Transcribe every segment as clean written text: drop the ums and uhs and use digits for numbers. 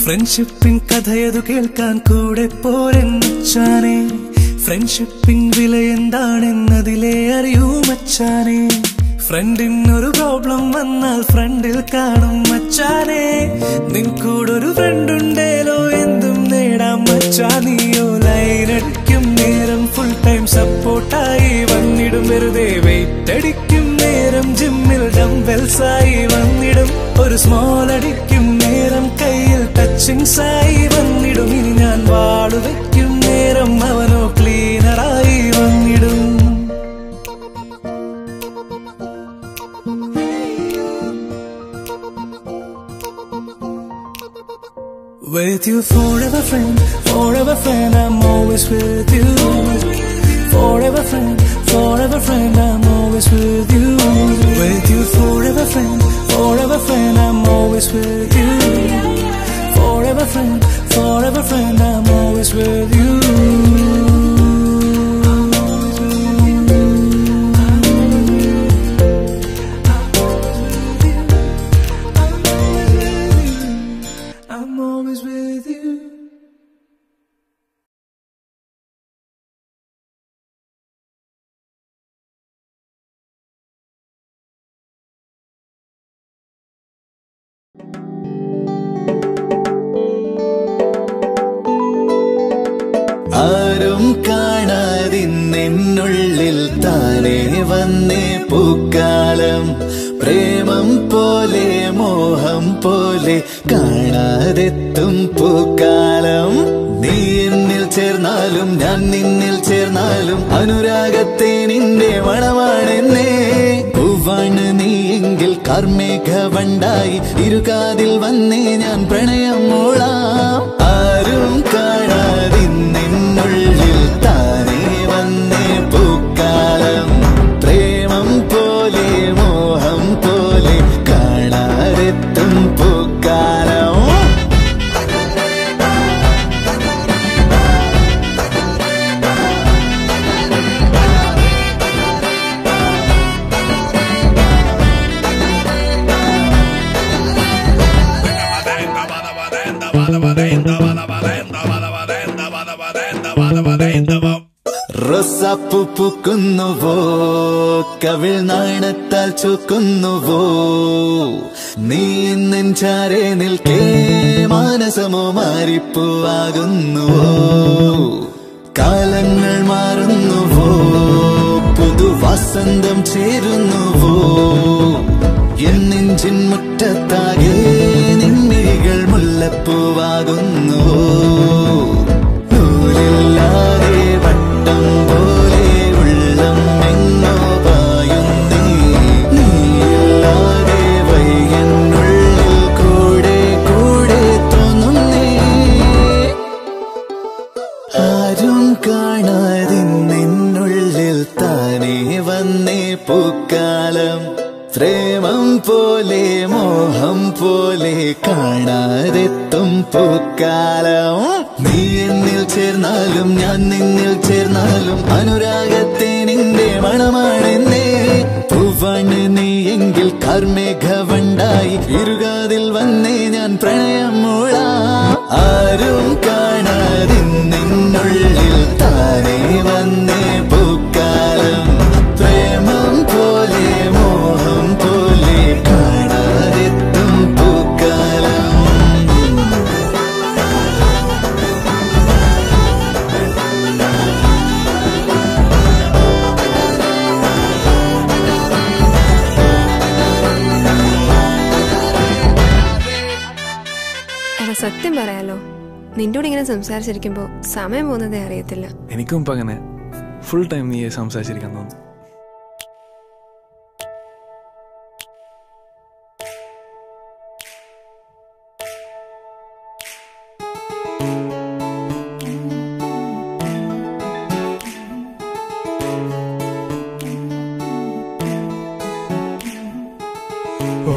ഫ്രണ്ട്ഷിപ്പിൻ കഥയതു കേൾക്കാൻ കൂടെ പോരെന്നച്ചാനെ, ഫ്രണ്ട്ഷിപ്പിൻ വില എന്താണെന്നതിലേ അറിയൂ മച്ചാനെ. ഫ്രണ്ടിനൊരു പ്രോബ്ലം വന്നാൽ ഫ്രണ്ടിൽ കാണും മച്ചാനെ, നിൻ കൂടൊരു ഫ്രണ്ടുണ്ടേലോ എന്തും നേടാം മച്ചാ. നീയോ ലൈനടിക്കും നേരം ഫുൾ ടൈം സപ്പോർട്ടായി വന്നിടും, വെറുതെ വെയിറ്റ് അടിക്കും നേരം ജിമ്മിൽ ഡംബെൽസായി വന്നിടും, ഒരു സ്മോൾ അടിക്കും നേരം കയ്യിൽ ടച്ചിങ്സ് ആയി വന്നിടും. ഇനി ഞാൻ വാളു വയ്ക്കും നേരം അവനോ ക്ലീനറായി വന്നിടും. With you forever friend, I'm always with you. Forever friend, I'm always with you. With you forever friend, I'm always with you. Forever friend, I'm always with you. ആരും കാണാതിന്നുള്ളിൽ താനേ വന്നേ പൂക്കാലം, പ്രേമം പോലെ മോഹം പോലെ കാണാതെത്തും പൂക്കാലം. നീ എന്നിൽ ചേർന്നാലും ഞാൻ നിന്നിൽ ചേർന്നാലും അനുരാഗത്തെ നിന്റെ മണമാണെന്നേ. പൂവാണ് നീ എങ്കിൽ കാർമേഘവണ്ടായി ഇരുകാതിൽ വന്നേ ഞാൻ പ്രണയം മൂളാം. ആരും കാണാതിന്നുള്ളിൽ താനേ വന്നേ പൂക്കാലം, പ്രേമം പോലെ മോഹം പോലെ കാണാതെത്തും പൂക്കാലം. റോസാപ്പൂ പൂക്കുന്നുവോ, കവിൾ നാണത്താൽ ചൂക്കുന്നുവോ, നീ നെഞ്ചാരെ നിൽക്കേ മാനസമോ മാറിപ്പൂവാകുന്നുവോ. കാലങ്ങൾ മാറുന്നുവോ, പുതുവസന്തം ചേരുന്നുവോ, എൻ നെഞ്ചിൻ മുറ്റത്താകെ നിന്നികൾ മുല്ലപ്പൂവാകുന്നുവോ. നൂലില്ലാതെ വട്ടം പോലെ ഉള്ളം എങ്ങോ പായുന്നേ, നീയില്ലാതെ വയ്യനുള്ളിൽ കൂടെ കൂടെ തോന്നുന്നേ. ആരും കാണാതിന്നുള്ളിൽ താനേ വന്നേ പൂക്കാലം, പ്രേമം പോലെ മോഹം പോലെ കാണാതെത്തും പൂക്കാലം. നീ എന്നിൽ ചേർന്നാലും ഞാൻ നിന്നിൽ ചേർന്നാലും അനുരാഗത്തെ നിന്റെ മണമാണെന്നേ. പൂവാണ് നീ എങ്കിൽ കാർമേഘവണ്ടായി ഇരുകാതിൽ വന്നേ ഞാൻ പ്രണയം മൂളാം. ആരും കാണാതിന്നുള്ളിൽ താനേ വന്നേ പൂക്കാലം, പ്രേമം പോലെ മോഹം പോലെ കാണാതെത്തും പൂക്കാലം. സത്യം പറയാലോ, നിന്നോട് ഇങ്ങനെ സംസാരിച്ചിരിക്കുമ്പോ സമയം പോകുന്നതേ അറിയത്തില്ല. എനിക്കും ഇപ്പൊ അങ്ങനെ ഫുൾ ടൈം നീ സംസാരിച്ചിരിക്കാൻ തോന്നുന്നു.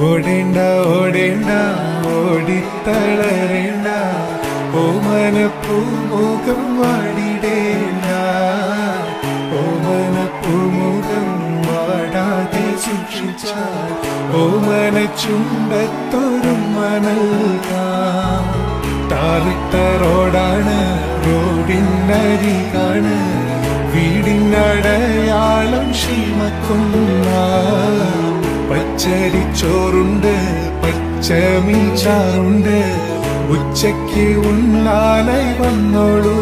ഓടേണ്ട ഓടേണ്ട ഓടിത്തളരേണ്ട, ഓമനപ്പൂമുഖം വാടിടേണ്ട, ഓമന ഓമന ചുണ്ടത്തൊരു നൽകാം. ടാറിട്ട റോഡാണ്, റോഡിനരികാണ്, വീടിനടയാളം ശീമക്കുന്ന. പച്ചരിച്ചോറുണ്ട്, പച്ചമീച്ചാറുണ്ട്, ഉച്ചയ്ക്ക് ഉണ്ണാനായി വന്നോളൂ.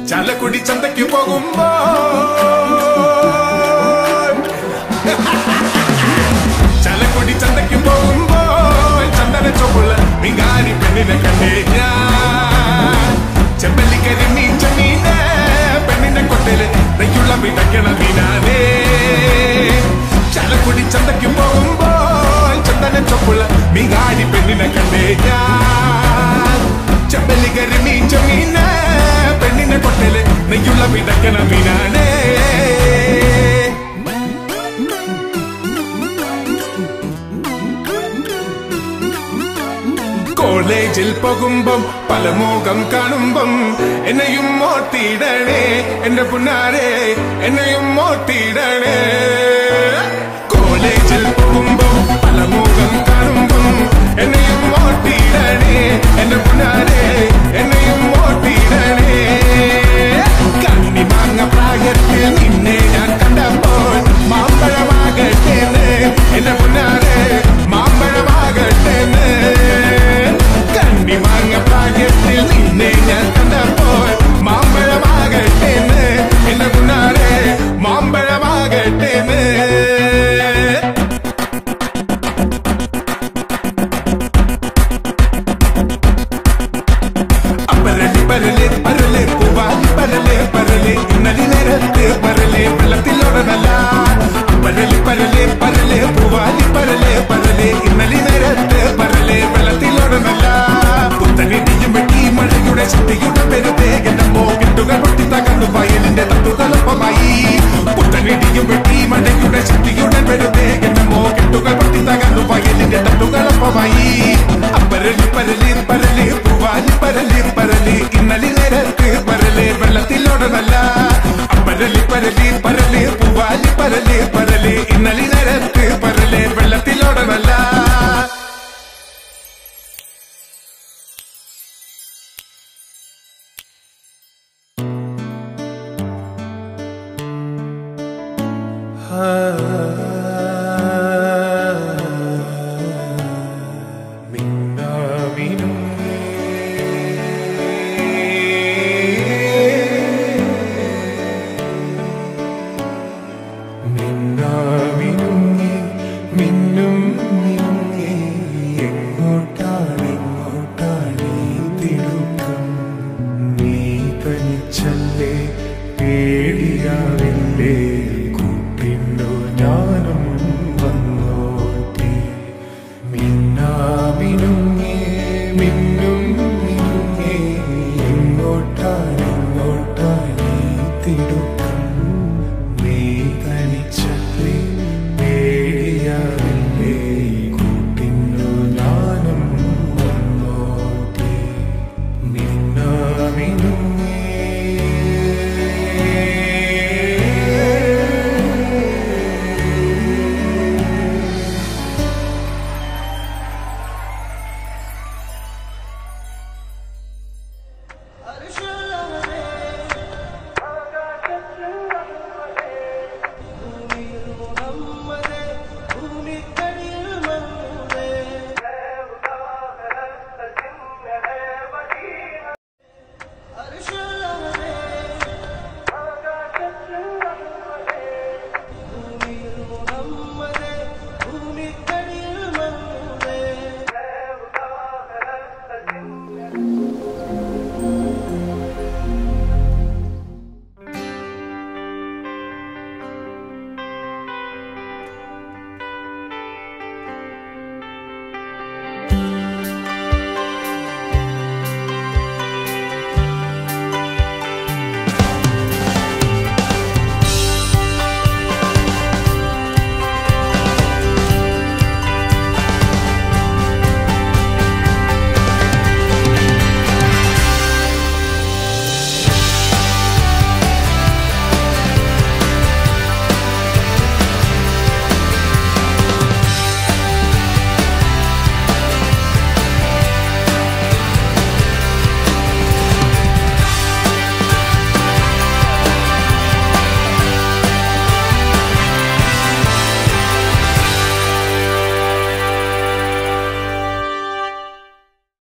ചാലക്കുടി ചന്തയ്ക്ക് പോകുമ്പോ ചാലക്കുടി ചന്തയ്ക്ക് പോകുമ്പോ ചന്ദന ചോപ്പുള്ള മിങ്കാരി പെണ്ണിനെ കണ്ടേ ഞാൻ. ചെമ്പല്ലിക്കരി നീച്ച മീനെ പെണ്ണിനെ കൊട്ടല് നെയ്യുള്ള വിതയ്ക്കണ മീനാനേ. ചാലക്കുടി ചന്തയ്ക്ക് പോകുമ്പോ ചന്ദന ചോപ്പുള്ള മിങ്കാരി പെണ്ണിനെ കണ്ടേ ഞാൻ. ചെമ്പല്ലിക്കരി നീച്ച മീനെ പെണ്ണിനെ കൊട്ടല് നെയ്യുള്ള വിതയ്ക്കണ മീനാനേ. കോളേജിൽ പോകുമ്പം പല മുഖം കാണുമ്പം എന്നെയും മോട്ടിയിടണേ എന്റെ പുന്നാരെ, എന്നെയും മോട്ടിയിടണേ. കോളേജിൽ പോകുമ്പം പല മുഖം കാണുമ്പം എന്നെയും മോട്ടിയിടണേ എന്റെ പുന്നാരെ, എന്നെയും മോട്ടിയിടണേ. കണ്ണി മാങ്ങ പ്രായത്തിൽ നിന്നെ ഞാൻ കണ്ടപ്പോൾ മാമ്പഴമാകട്ടേന്ന് എന്റെ പുന്നാരെ, മാമ്പഴമാകട്ടേന്ന്. കണ്ണി മാങ്ങ പ്രായത്തിൽ നിന്നെ ഞാൻ കണ്ടപ്പോൾ മാമ്പഴമാകട്ടേന്ന് എന്റെ പുന്നാരെ, മാമ്പഴമാകട്ടേന്ന്. പരലെ പരലെ പരലെ പൂവാലി പരലെ പരലെ ഇന്നലെ നേരത്ത് പരലെ വെള്ളത്തിലോടനല്ല. പരലെ പരലെ പരലെ പൂവാലി പരലെ പരലെ ഇന്നലെ നേരത്ത് പരലെ വെള്ളത്തിലോടനല്ല. പുത്തനിടിയും വെട്ടി മഴയുടെ ശക്തിയുടെ പെരുതേ എന്റെ മോകെട്ടുകൾ പൊട്ടി തകർന്നു വയലിന്റെ തട്ടുകളൊപ്പമായി. പുത്തനിടിയും വെട്ടി മഴയുടെ ശക്തിയുടെ പെരുതേ എന്റെ മോകെട്ടുകൾ പൊട്ടി തകർന്നു വയലിന്റെ തട്ടുകളൊപ്പമായി. പരലെ പരലെ പരലെ പൂവാലി പരലെ പരലെ ഇന്നലെ നേരത്ത് പരലെ വെള്ളത്തിലോടനല്ല. പരലെ പരലെ പരലെ പൂവാലി പരലെ പരലെ ഇന്നലെ നേരത്ത് പരലെ വെള്ളത്തിലോടനല്ല. Minna